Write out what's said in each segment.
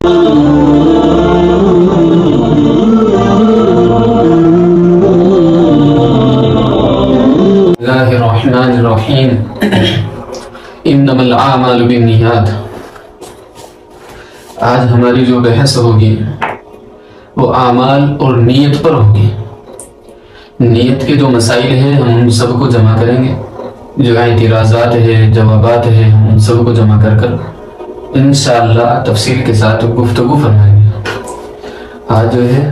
اللہ الرحمن الرحیم انما الاعمال بالنیات۔ آج ہماری جو بحث ہوگی وہ اعمال اور نیت پر ہوگی۔ نیت کے جو مسائل ہیں ہم ان سب کو جمع کریں گے، جو اعتراضات ہیں، جوابات ہیں، ہم ان سب کو جمع کر انشاءاللہ تفصیل کے ساتھ گفتگو فرمائیں گے۔ آج جو ہے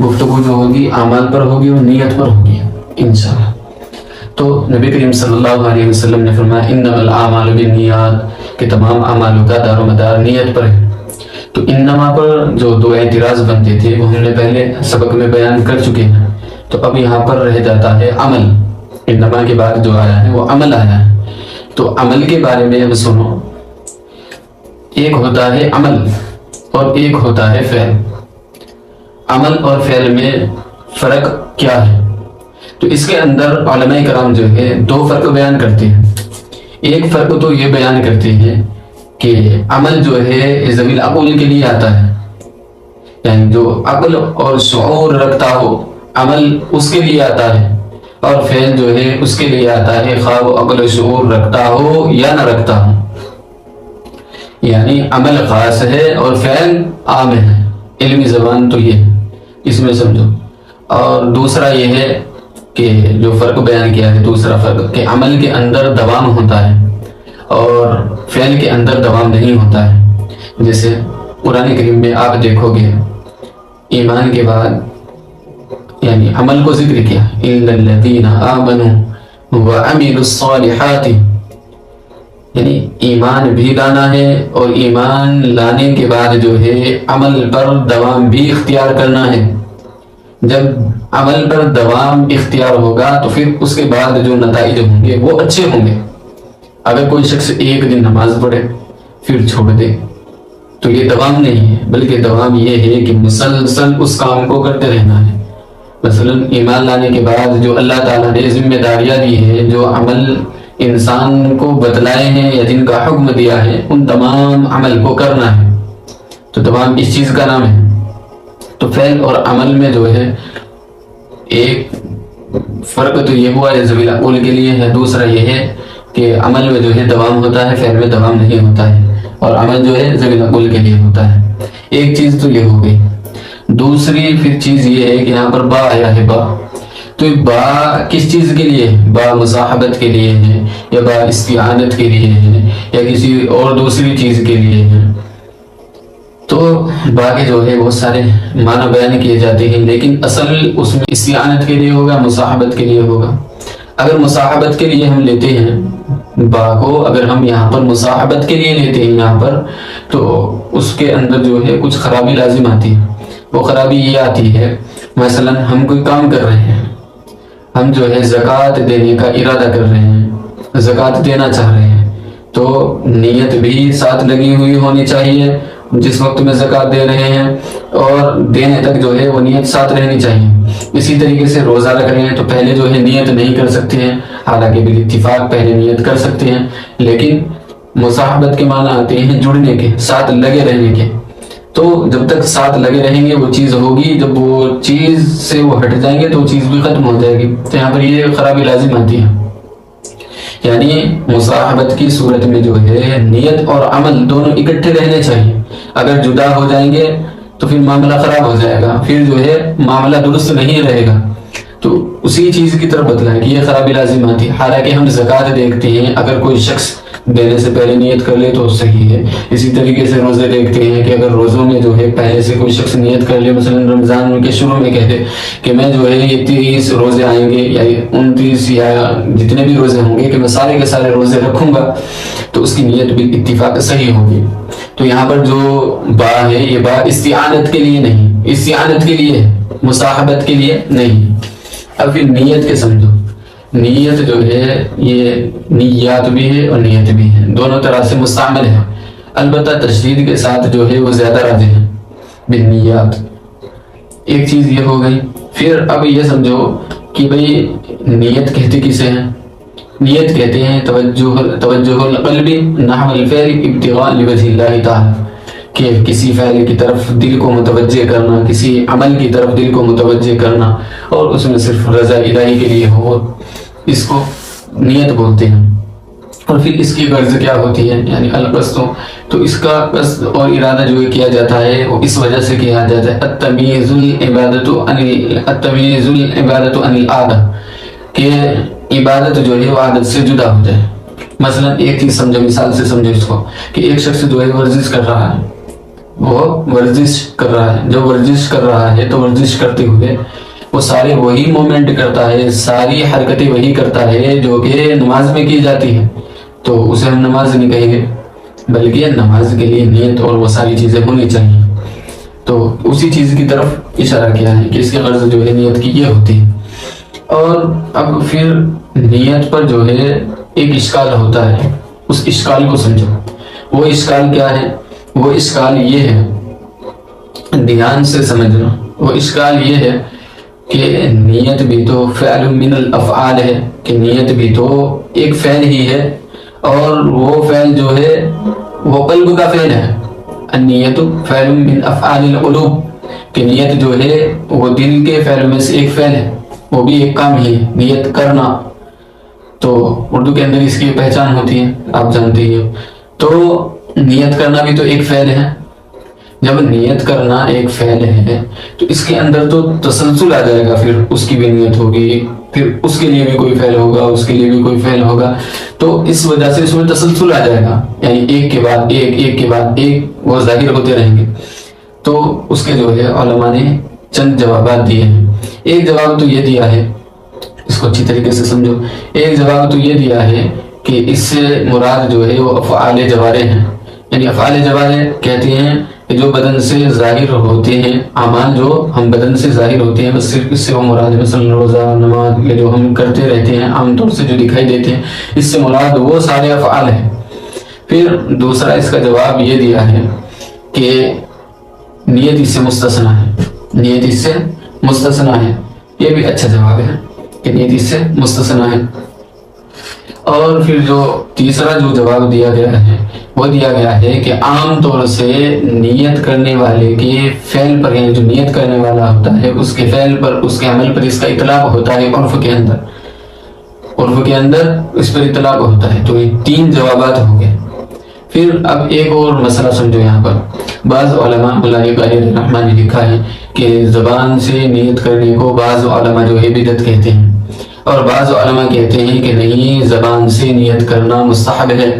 گفتگو جو ہوگی اعمال پر ہوگی اور نیت پر ہوگی انشاءاللہ۔ تو نبی کریم صلی اللہ علیہ وسلم نے فرمایا انما الاعمال بالنیات، کہ تمام اعمالوں کا دار و مدار نیت پر ہے۔ تو انما پر جو دو اعتراض بنتے تھے وہ ہم نے پہلے سبق میں بیان کر چکے ہیں، تو اب یہاں پر رہ جاتا ہے عمل۔ انما کے بعد جو آیا ہے وہ عمل آیا ہے۔ تو عمل کے بارے میں اب سنو، ایک ہوتا ہے عمل اور ایک ہوتا ہے فعل۔ عمل اور فعل میں فرق کیا ہے؟ تو اس کے اندر علماء کرام جو ہے دو فرق بیان کرتے ہیں۔ ایک فرق تو یہ بیان کرتے ہیں کہ عمل جو ہے ذوی العقول کے لیے آتا ہے، یعنی جو عقل اور شعور رکھتا ہو عمل اس کے لیے آتا ہے، اور فعل جو ہے اس کے لیے آتا ہے خواہ وہ عقل و شعور رکھتا ہو یا نہ رکھتا ہو۔ یعنی عمل خاص ہے اور فعل عام ہے، علمی زبان تو یہ ہے، اس میں سمجھو۔ اور دوسرا یہ ہے کہ جو فرق بیان کیا ہے، دوسرا فرق کہ عمل کے اندر دوام ہوتا ہے اور فعل کے اندر دوام نہیں ہوتا ہے۔ جیسے قرآن کریم میں آپ دیکھو گے ایمان کے بعد یعنی عمل کو ذکر کیا، اِلَّا الَّذِينَ آمَنُوا وَعَمِلُوا الصَّالِحَاتِ، یعنی ایمان بھی لانا ہے اور ایمان لانے کے بعد جو ہے عمل پر دوام بھی اختیار کرنا ہے۔ جب عمل پر دوام اختیار ہوگا تو پھر اس کے بعد جو نتائج ہوں گے وہ اچھے ہوں گے۔ اگر کوئی شخص ایک دن نماز پڑھے پھر چھوڑ دے تو یہ دوام نہیں ہے، بلکہ دوام یہ ہے کہ مسلسل اس کام کو کرتے رہنا ہے۔ مثلا ایمان لانے کے بعد جو اللہ تعالیٰ نے ذمہ داریاں دی ہیں، جو عمل انسان کو بتلائے ہیں یا جن کا حکم دیا ہے، ان تمام عمل کو کرنا ہے۔ تو دوام اس چیز کا نام ہے۔ تو فعل اور عمل میں جو ہے ایک فرق تو یہ ہوا ہے ذوی العقول کے لیے ہے، دوسرا یہ ہے کہ عمل میں جو ہے دوام ہوتا ہے، فعل میں دوام نہیں ہوتا ہے، اور عمل جو ہے ذوی العقول کے لیے ہوتا ہے۔ ایک چیز تو یہ ہو گئی۔ دوسری پھر چیز یہ ہے کہ یہاں پر با آیا ہے، با تو با کس چیز کے لیے ہے؟ با مصاحبت کے لیے ہے یا با استعانت کے لیے ہے یا کسی اور دوسری چیز کے لیے ہے؟ تو با کے جو ہے بہت سارے معنی بیان کیے جاتے ہیں، لیکن اصل اس میں استعانت کے لیے ہوگا، مصاحبت کے لیے ہوگا۔ اگر مصاحبت کے لیے ہم لیتے ہیں با کو، اگر ہم یہاں پر مصاحبت کے لیے لیتے ہیں یہاں پر، تو اس کے اندر جو ہے کچھ خرابی لازم آتی ہے۔ وہ خرابی یہ آتی ہے، مثلا ہم کوئی کام کر رہے ہیں، ہم جو ہے زکوٰۃ دینے کا ارادہ کر رہے ہیں، زکوٰۃ دینا چاہ رہے ہیں، تو نیت بھی ساتھ لگی ہوئی ہونی چاہیے جس وقت میں زکوٰۃ دے رہے ہیں، اور دینے تک جو ہے وہ نیت ساتھ رہنی چاہیے۔ اسی طریقے سے روزہ رکھ رہے ہیں تو پہلے جو ہے نیت نہیں کر سکتے ہیں، حالانکہ بالاتفاق پہلے نیت کر سکتے ہیں، لیکن مصاحبت کے معنی آتے ہیں جڑنے کے، ساتھ لگے رہنے کے۔ تو جب تک ساتھ لگے رہیں گے وہ چیز ہوگی، جب وہ چیز سے وہ ہٹ جائیں گے تو وہ چیز بھی ختم ہو جائے گی۔ تو یہاں پر یہ خرابی لازم آتی ہے، یعنی مصاحبت کی صورت میں جو ہے نیت اور عمل دونوں اکٹھے رہنے چاہیے۔ اگر جدا ہو جائیں گے تو پھر معاملہ خراب ہو جائے گا، پھر جو ہے معاملہ درست نہیں رہے گا۔ تو اسی چیز کی طرف بتلائے کہ یہ خرابی لازم آتی ہے۔ حالانکہ ہم زکوٰۃ دیکھتے ہیں، اگر کوئی شخص دینے سے پہلے نیت کر لے تو صحیح ہے۔ اسی طریقے سے روزے دیکھتے ہیں کہ اگر روزوں میں جو ہے پہلے سے کوئی شخص نیت کر لے، مثلا رمضان کے شروع میں کہتے کہ میں جو ہے یہ 30 روزے آئیں گے یا 29 یا جتنے بھی روزے ہوں گے کہ میں سارے کے سارے روزے رکھوں گا، تو اس کی نیت بھی اتفاق صحیح ہوگی۔ تو یہاں پر جو با ہے یہ با استعانت کے لیے نہیں، استعانت کے لیے ہے، مصاحبت کے لیے نہیں۔ اب پھر نیت کے سمجھو، نیت جو ہے یہ نیات بھی ہے اور نیت بھی ہے، دونوں طرح سے مستعمل ہے، البتہ تشدید کے ساتھ جو ہے وہ زیادہ راجح ہے بالنیات۔ ایک چیز یہ ہو گئی۔ پھر اب یہ سمجھو کہ بھئی نیت کہتے کسے ہیں؟ نیت کہتے ہیں توجہ القلب نحو الفعل ابتغاء لوجہ اللہ تعالی، کہ کسی فعل کی طرف دل کو متوجہ کرنا، کسی عمل کی طرف دل کو متوجہ کرنا اور اس میں صرف رضا الہی کے لیے ہو، اس کو نیت بولتے ہیں۔ اور پھر اس کی غرض کیا ہوتی ہے، یعنی القصد، تو اس کا قصد اور ارادہ جو کیا جاتا ہے وہ اس وجہ سے کیا جاتا ہے التمییز العبادت عن العادہ، کہ عبادت جو ہے وہ عادت سے جدا ہو جائے۔ مثلا ایک چیز سمجھو، مثال سے سمجھو اس کو، کہ ایک شخص جو ہے ورزش کر رہا ہے، وہ ورزش کر رہا ہے، جو ورزش کر رہا ہے تو ورزش کرتے ہوئے وہ سارے وہی مومنٹ کرتا ہے، ساری حرکتیں وہی کرتا ہے جو کہ نماز میں کی جاتی ہے، تو اسے ہم نماز نہیں کہیں گے، بلکہ نماز کے لیے نیت اور وہ ساری چیزیں ہونی چاہیے۔ تو اسی چیز کی طرف اشارہ کیا ہے کہ اس کی غرض جو ہے نیت کی یہ ہوتی ہے۔ اور اب پھر نیت پر جو ہے ایک اشکال ہوتا ہے، اس اشکال کو سمجھو۔ وہ اشکال کیا ہے؟ وہ اشکال یہ ہے، دھیان سے سمجھنا، وہ اشکال یہ ہے کہ نیت بھی تو فعل من الافعال ہے، کہ نیت بھی تو ایک فعل ہی ہے، اور وہ فعل جو ہے وہ قلب کا فعل ہے۔ النیت فعل من افعال القلوب، کہ نیت جو ہے وہ دل کے فعل میں سے ایک فعل ہے، وہ بھی ایک کام ہی ہے، نیت کرنا۔ تو اردو کے اندر اس کی پہچان ہوتی ہے، آپ جانتے ہی ہو۔ تو نیت کرنا بھی تو ایک فعل ہے۔ جب نیت کرنا ایک فعل ہے تو اس کے اندر تو تسلسل آ جائے گا، پھر اس کی بھی نیت ہوگی، پھر اس کے لیے بھی کوئی فعل ہوگا، اس کے لیے بھی کوئی فعل ہوگا، تو اس وجہ سے اس میں تسلسل آ جائے گا، یعنی ایک کے بعد ایک، ایک کے بعد ایک وہ ظاہر ہوتے رہیں گے۔ تو اس کے جو ہے علماء نے چند جوابات دیے ہیں۔ ایک جواب تو یہ دیا ہے، اس کو اچھی طریقے سے سمجھو، ایک جواب تو یہ دیا ہے کہ اس سے مراد جو ہے وہ افعال جوارح ہیں، یعنی افعال جوارح کہتے ہیں کہ جو بدن سے ظاہر ہوتے ہیں، اعمال جو ہم بدن سے ظاہر ہوتے ہیں، بس صرف اس سے وہ مراد ہے، مثلا روزہ، نماز، یہ جو ہم کرتے رہتے ہیں عام طور سے جو دکھائی دیتے ہیں، اس سے مراد وہ سارے افعال ہیں۔ پھر دوسرا اس کا جواب یہ دیا ہے کہ نیت اس سے مستثنا ہے، نیت اس سے مستثنا ہے، یہ بھی اچھا جواب ہے کہ نیت اس سے مستثنا ہے۔ اور پھر جو تیسرا جو جواب دیا گیا ہے وہ دیا گیا ہے کہ عام طور سے نیت کرنے والے کے فعل پر، یعنی جو نیت کرنے والا ہوتا ہے اس کے فعل پر، اس کے عمل پر اس کا اطلاق ہوتا ہے عرف کے اندر، عرف کے اندر اس پر اطلاق ہوتا ہے۔ تو یہ تین جوابات ہو گئے۔ پھر اب ایک اور مسئلہ سمجھو، یہاں پر بعض علماء الرحمن نے لکھا ہے کہ زبان سے نیت کرنے کو بعض علماء جو ہے بدعت کہتے ہیں، اور بعض علماء کہتے ہیں کہ نہیں، زبان سے نیت کرنا مستحب ہے۔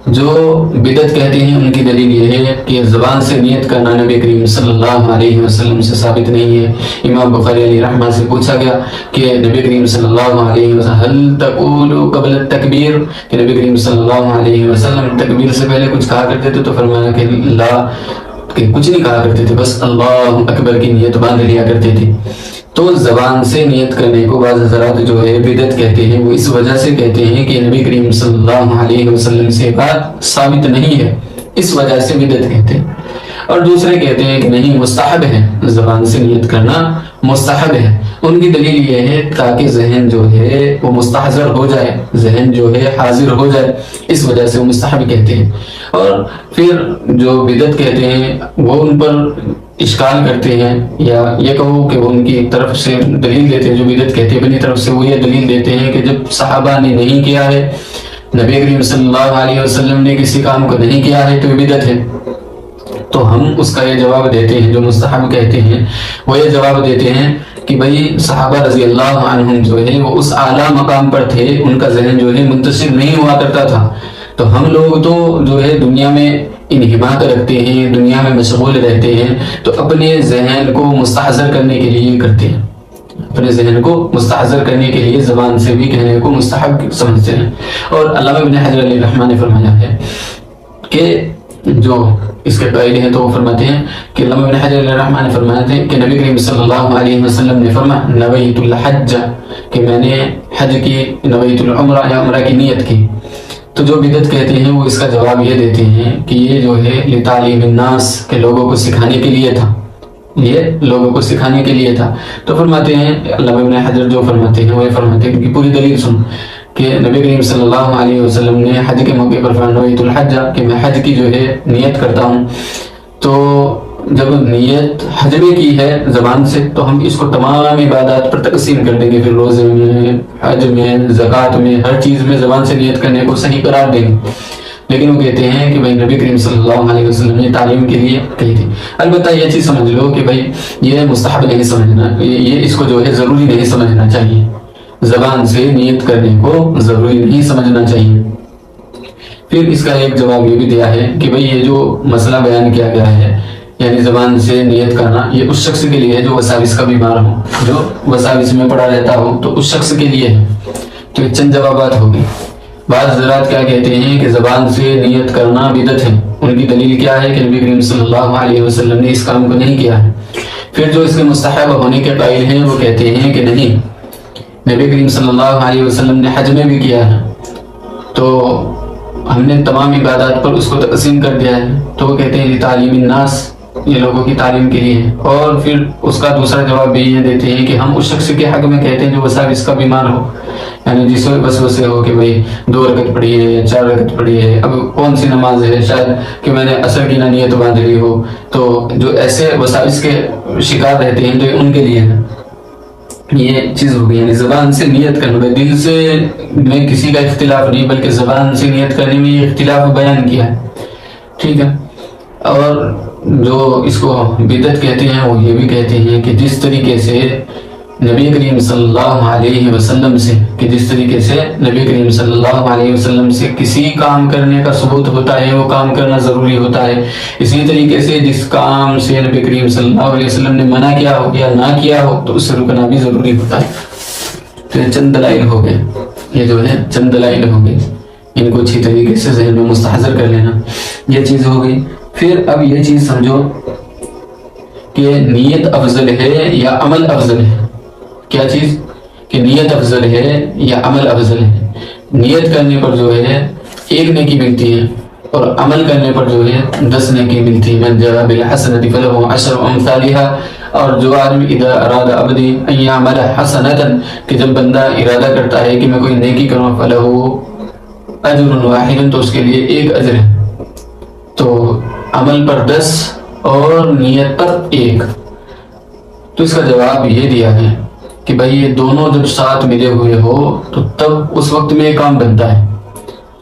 جو بدعت کہتے ہیں ان کی دلیل یہ ہے کہ زبان سے نیت کرنا نبی کریم صلی اللہ علیہ وسلم سے ثابت نہیں ہے۔ امام بخاری علیہ رحمہ سے پوچھا گیا کہ نبی کریم صلی اللہ علیہ وسلم هل تقول قبل التکبیر، کہ نبی کریم صلی اللہ علیہ وسلم تکبیر سے پہلے کچھ کہا کرتے تھے؟ تو فرمایا کہ لا، کہ کچھ نہیں کہا کرتے تھے، بس اللہ اکبر کی نیت باندھ لیا کرتے تھے۔ تو زبان سے نیت کرنے کو بعض حضرات جو ہے بدعت کہتے ہیں، وہ اس وجہ سے کہتے ہیں کہ نبی کریم صلی اللہ علیہ وسلم سے بات ثابت نہیں ہے، اس وجہ سے بدعت کہتے ہیں۔ اور دوسرے کہتے ہیں کہ نہیں، مستحب ہے، زبان سے نیت کرنا مستحب ہے۔ ان کی دلیل یہ ہے تاکہ ذہن جو ہے وہ مستحضر ہو جائے، ذہن جو ہے حاضر ہو جائے، اس وجہ سے وہ مستحب کہتے ہیں۔ اور پھر جو بدعت کہتے ہیں وہ ان پر اشکال کرتے ہیں، یا یہ کہو کہ وہ ان کی طرف سے دلیل دیتے ہیں، جو بدعت کہتے ہیں اپنی طرف سے وہ یہ دلیل دیتے ہیں کہ جب صحابہ نے نہیں کیا ہے، نبی کریم صلی اللہ علیہ وسلم نے کسی کام کو نہیں کیا ہے تو یہ بدعت ہے۔ تو ہم اس کا یہ جواب دیتے ہیں، جو مستحب کہتے ہیں وہ یہ جواب دیتے ہیں کہ بھئی صحابہ رضی اللہ عنہم جو ہے وہ اس اعلیٰ مقام پر تھے، ان کا ذہن جو ہے منتشر نہیں ہوا کرتا تھا۔ تو ہم لوگ تو جو ہے دنیا میں انہماک رکھتے ہیں، دنیا میں مشغول رہتے ہیں، تو اپنے ذہن کو مستحضر کرنے کے لیے کرتے ہیں، اپنے ذہن کو مستحضر کرنے کے لیے زبان سے بھی کہنے کو مستحب سمجھتے ہیں۔ اور علامہ ابن حجر علیہ رحمہ نے فرمایا ہے کہ جو اس کے قائل ہیں تو وہ فرماتے ہیں کہ علامہ ابن حجر علیہ رحمہ نے فرمایا تھے کہ نبی کریم صلی اللہ علیہ وسلم نے فرمایا نویت الحج، کہ میں نے حج کی، نویت العمرہ یا عمرہ کی نیت کی۔ تو جو بدعت کہتے ہیں وہ اس کا جواب یہ دیتے ہیں کہ یہ جو ہے لتعلیم الناس، کہ لوگوں کو سکھانے کے لیے تھا، یہ لوگوں کو سکھانے کے لیے تھا۔ تو فرماتے ہیں علامہ ابن حجر جو فرماتے ہیں وہ یہ فرماتے ہیں کہ پوری دلیل سن کہ نبی کریم صلی اللہ علیہ وسلم نے حج کے موقع پر فرمایا نویت الحج، کہ میں حج کی جو ہے نیت کرتا ہوں۔ تو جب نیت حجمے کی ہے زبان سے تو ہم اس کو تمام عبادات پر تقسیم کر دیں گے، پھر روزے میں، حج میں، زکوٰۃ میں، ہر چیز میں زبان سے نیت کرنے کو صحیح قرار دیں گے۔ لیکن وہ کہتے ہیں کہ بھائی نبی کریم صلی اللہ علیہ وسلم نے تعلیم کے لیے کہی تھی۔ البتہ یہ چیز سمجھ لو کہ بھائی یہ مستحب نہیں سمجھنا، یہ اس کو جو ہے ضروری نہیں سمجھنا چاہیے، زبان سے نیت کرنے کو ضروری نہیں سمجھنا چاہیے۔ پھر اس کا ایک جواب یہ بھی دیا ہے کہ بھئی یہ جو مسئلہ بیان کیا گیا ہے، یعنی زبان سے نیت کرنا، یہ اس شخص کے لیے ہے جو وساوس کا بیمار ہو، جو وساوس میں پڑا رہتا ہو، تو اس شخص کے لیے ہے۔ تو یہ چند جوابات ہوگی۔ بعض حضرات کیا کہتے ہیں کہ زبان سے نیت کرنا بدعت ہے، ان کی دلیل کیا ہے کہ نبی کریم صلی اللہ علیہ وسلم نے اس کام کو نہیں کیا ہے۔ پھر جو اس کے مستحب ہونے کے قائل ہیں وہ کہتے ہیں کہ نہیں، نبی کریم صلی اللہ علیہ وسلم نے حج میں بھی کیا ہے، تو ہم نے تمام عبادات پر اس کو تقسیم کر دیا ہے۔ تو وہ کہتے ہیں تعلیم الناس، یہ لوگوں کی تعلیم کے لیے ہے۔ اور پھر اس کا دوسرا جواب بھی یہ دیتے ہیں کہ ہم اس شخص کے حق میں کہتے ہیں جو وساوس کا بیمار ہو، یعنی جس وسوسے ہو کہ بھئی 2 رکعت پڑھی ہے یا 4 رکعت پڑھی ہے، اب کون سی نماز ہے، شاید کہ میں نے عصر کی نیت باندھ لی ہو، تو جو ایسے وساوس کے شکار رہتے ہیں تو ان کے لیے ہے۔ یہ چیز ہوگی، یعنی زبان سے نیت کرنا، دل سے میں کسی کا اختلاف نہیں، بلکہ زبان سے نیت کرنے میں یہ اختلاف بیان کیا ہے، ٹھیک ہے۔ اور جو اس کو بدعت کہتے ہیں وہ یہ بھی کہتے ہیں کہ جس طریقے سے نبی کریم صلی اللہ علیہ وسلم سے کسی کام کرنے کا ثبوت ہوتا ہے وہ کام کرنا ضروری ہوتا ہے، اسی طریقے سے جس کام سے نبی کریم صلی اللہ علیہ وسلم نے منع کیا ہو یا نہ کیا ہو تو اس سے رکنا بھی ضروری ہوتا ہے۔ تو یہ چند دلائل ہو گئے، یہ جو ہے چند دلائل ہو گئے، ان کو اچھی طریقے سے ذہن میں مستحضر کر لینا، یہ چیز ہو گئی۔ پھر اب یہ چیز سمجھو کہ نیت افضل ہے یا عمل افضل ہے۔ کیا چیز؟ کہ نیت افضل ہے یا عمل افضل ہے۔ نیت کرنے پر جو ہے 1 نیکی ملتی ہے اور عمل کرنے پر جو ہے 10 نیکی ملتی ہے۔ من جاء بالحسنۃ فلہ 10 امثالها۔ اور جو آدمی اذا اراد عبدی ان یعمل حسنۃ، کہ جب بندہ ارادہ کرتا ہے کہ میں کوئی نیکی کروں، فلہ اجر واحد، تو اس کے لیے 1 اجر ہے۔ تو عمل پر 10 اور نیت پر 1۔ تو اس کا جواب یہ دیا ہے کہ بھائی یہ دونوں جب ساتھ ملے ہوئے ہو تو تب اس وقت میں یہ کام بنتا ہے،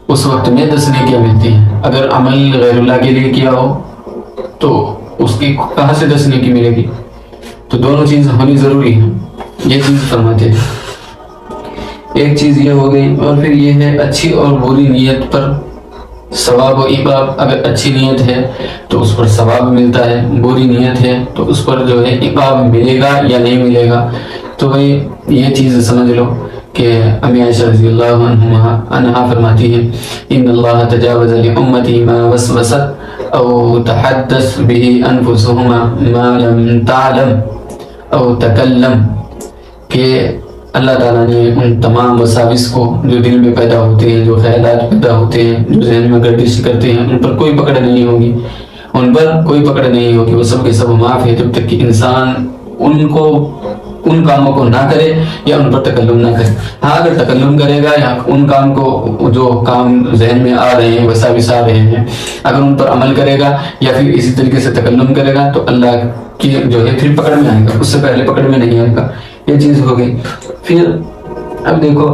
اس وقت میں 10 نیکیاں ملتی ہیں۔ اگر عمل غیر اللہ کے لیے کیا ہو تو اس کی کہاں سے 10 نیکی ملے گی؟ تو دونوں چیز ہونی ضروری ہے، یہ چیز فرماتے ہیں۔ ایک چیز یہ ہو گئی، اور پھر یہ ہے اچھی اور بری نیت پر ثواب و عقاب۔ اگر اچھی نیت ہے تو اس پر ثواب ملتا ہے، بری نیت ہے تو اس پر جو ہے عقاب ملے گا یا نہیں ملے گا۔ تو بھئی یہ چیز سمجھ لو کہ امی عائشہ رضی اللہ عنہا فرماتی ہے ان اللہ تجاوز لامتی ما وسوست او تحدث به انفسهما ما لم تعلم او تکلم، کہ اللہ تعالیٰ نے ان تمام وساوس کو جو دل میں پیدا ہوتے ہیں، جو خیالات پیدا ہوتے ہیں، جو ذہن میں گردش کرتے ہیں، ان پر کوئی پکڑ نہیں ہوگی، ان پر کوئی پکڑ نہیں ہوگی، وہ سب کے سب معاف ہے جب تک کہ انسان ان کاموں کو نہ کرے یا ان پر تکلم نہ کرے۔ ہاں اگر تکلم کرے گا یا ان کام کو، جو کام ذہن میں آ رہے ہیں، وساوس آ رہے ہیں، اگر ان پر عمل کرے گا یا پھر اسی طریقے سے تکلم کرے گا تو اللہ کی جو ہے پھر پکڑ میں آئے گا، اس سے پہلے پکڑ میں نہیں آئے گا۔ یہ چیز ہو گئی۔ پھر اب دیکھو